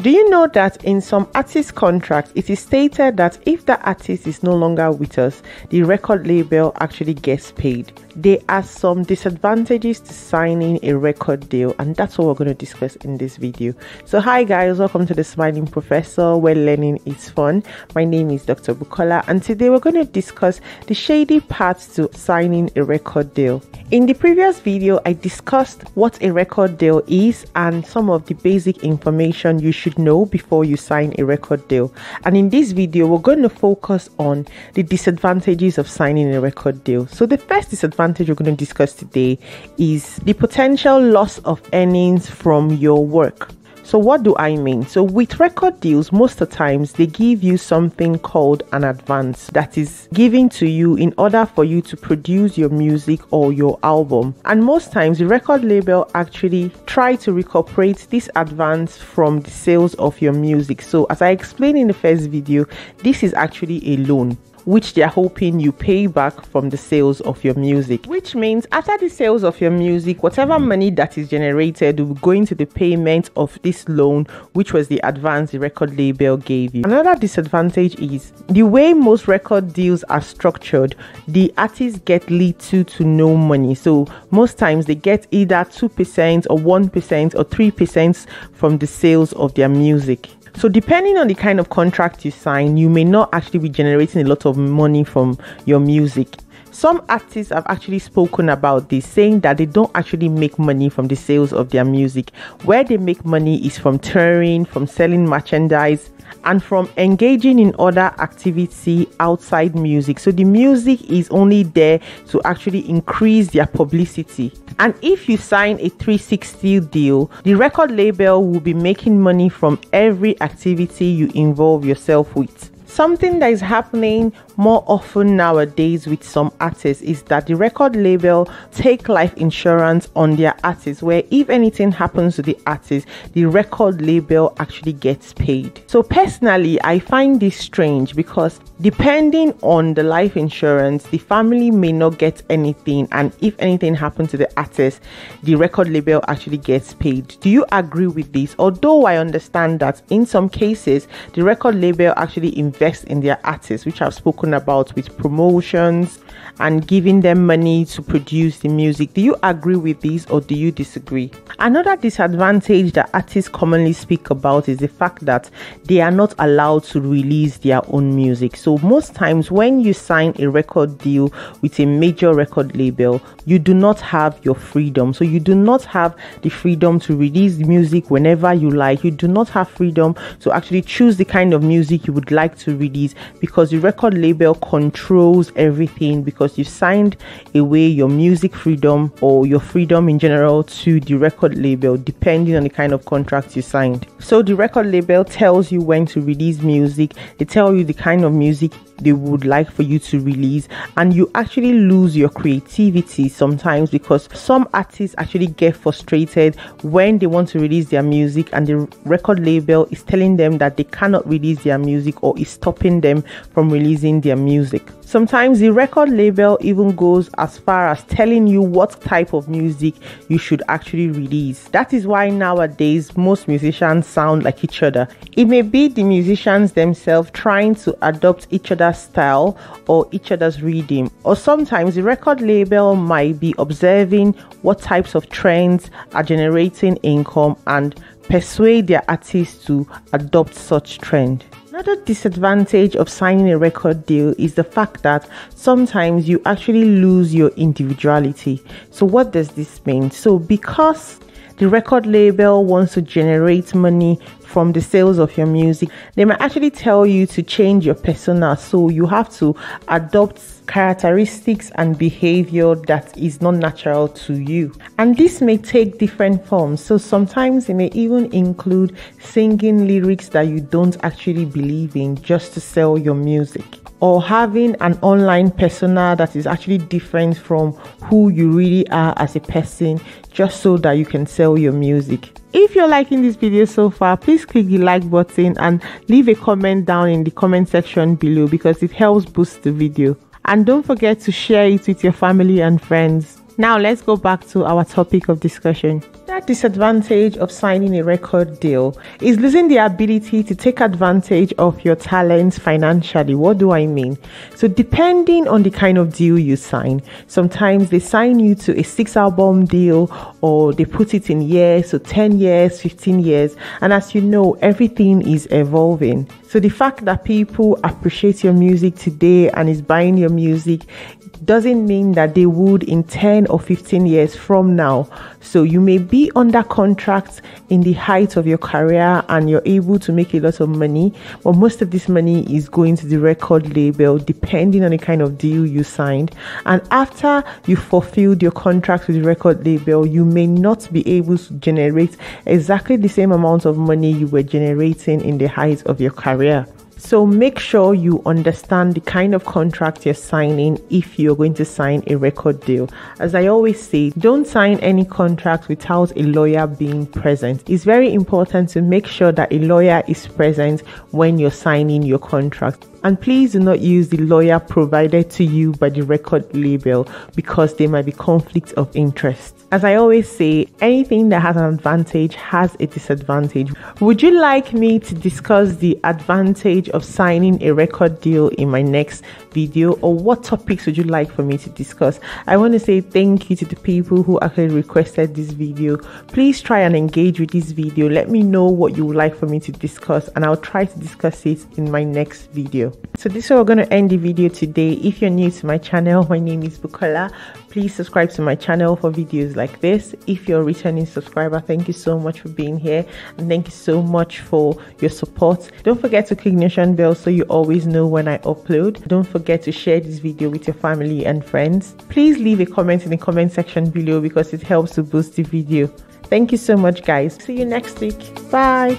Do you know that in some artist contracts, it is stated that if the artist is no longer with us, the record label actually gets paid? There are some disadvantages to signing a record deal, and that's what we're going to discuss in this video. So hi guys, welcome to the Smiling Professor, where learning is fun. My name is Dr. Bukola, and today we're going to discuss the shady parts to signing a record deal. In the previous video, I discussed what a record deal is and some of the basic information you should know before you sign a record deal. And in this video, we're going to focus on the disadvantages of signing a record deal. So the first disadvantage we're going to discuss today is the potential loss of earnings from your work. So what do I mean? So with record deals, most of the times they give you something called an advance that is given to you in order for you to produce your music or your album. And most times the record label actually try to recuperate this advance from the sales of your music. So as I explained in the first video, this is actually a loan which they are hoping you pay back from the sales of your music, which means after the sales of your music, whatever money that is generated will go into the payment of this loan, which was the advance the record label gave you. Another disadvantage is the way most record deals are structured, the artists get little to no money. So most times they get either 2% or 1% or 3% from the sales of their music. So depending on the kind of contract you sign, you may not actually be generating a lot of money from your music. Some artists have actually spoken about this, saying that they don't actually make money from the sales of their music. Where they make money is from touring, from selling merchandise, and from engaging in other activity outside music. So the music is only there to actually increase their publicity. And if you sign a 360 deal, the record label will be making money from every activity you involve yourself with. Something that is happening more often nowadays with some artists is that the record label take life insurance on their artists, where if anything happens to the artist, the record label actually gets paid. So personally, I find this strange because depending on the life insurance, the family may not get anything, and if anything happens to the artist, the record label actually gets paid. Do you agree with this? Although I understand that in some cases, the record label actually invest in their artists, which I've spoken about with promotions and giving them money to produce the music. Do you agree with this or do you disagree? Another disadvantage that artists commonly speak about is the fact that they are not allowed to release their own music. So most times when you sign a record deal with a major record label, you do not have your freedom. So you do not have the freedom to release music whenever you like. You do not have freedom to actually choose the kind of music you would like to release, because the record label controls everything, because you signed away your music freedom or your freedom in general to the record label, depending on the kind of contract you signed. So the record label tells you when to release music, they tell you the kind of music they would like for you to release, and you actually lose your creativity sometimes, because some artists actually get frustrated when they want to release their music and the record label is telling them that they cannot release their music or is stopping them from releasing their music. Sometimes the record label even goes as far as telling you what type of music you should actually release. That is why nowadays most musicians sound like each other. It may be the musicians themselves trying to adopt each other's style or each other's rhythm, or sometimes the record label might be observing what types of trends are generating income and persuade their artists to adopt such trend. Another disadvantage of signing a record deal is the fact that sometimes you actually lose your individuality. So what does this mean? So because the record label wants to generate money from the sales of your music, they might actually tell you to change your persona. So you have to adopt characteristics and behavior that is not natural to you. And this may take different forms. So sometimes it may even include singing lyrics that you don't actually believe in just to sell your music, or having an online persona that is actually different from who you really are as a person, just so that you can sell your music. If you're liking this video so far, please click the like button and leave a comment down in the comment section below, because it helps boost the video. And don't forget to share it with your family and friends. Now let's go back to our topic of discussion. That disadvantage of signing a record deal is losing the ability to take advantage of your talents financially. What do I mean? So depending on the kind of deal you sign, sometimes they sign you to a 6-album deal, or they put it in years, so 10 years, 15 years. And as you know, everything is evolving. So the fact that people appreciate your music today and is buying your music doesn't mean that they would in 10 or 15 years from now. So you may be under contract in the height of your career and you're able to make a lot of money, but most of this money is going to the record label depending on the kind of deal you signed. And after you fulfilled your contract with the record label, you may not be able to generate exactly the same amount of money you were generating in the height of your career. So make sure you understand the kind of contract you're signing if you're going to sign a record deal. As I always say, don't sign any contract without a lawyer being present. It's very important to make sure that a lawyer is present when you're signing your contract. And please do not use the lawyer provided to you by the record label, because there might be conflict of interest. As I always say, anything that has an advantage has a disadvantage. Would you like me to discuss the advantage of signing a record deal in my next video, or what topics would you like for me to discuss? I want to say thank you to the people who actually requested this video. Please try and engage with this video. Let me know what you would like for me to discuss, and I'll try to discuss it in my next video. So this is where we're going to end the video today. If you're new to my channel, my name is Bukola. Please subscribe to my channel for videos like this. If you're a returning subscriber, thank you so much for being here, and thank you so much for your support. Don't forget to click the notification bell so you always know when I upload. Don't forget to share this video with your family and friends. Please leave a comment in the comment section below because it helps to boost the video. Thank you so much, guys. See you next week. Bye.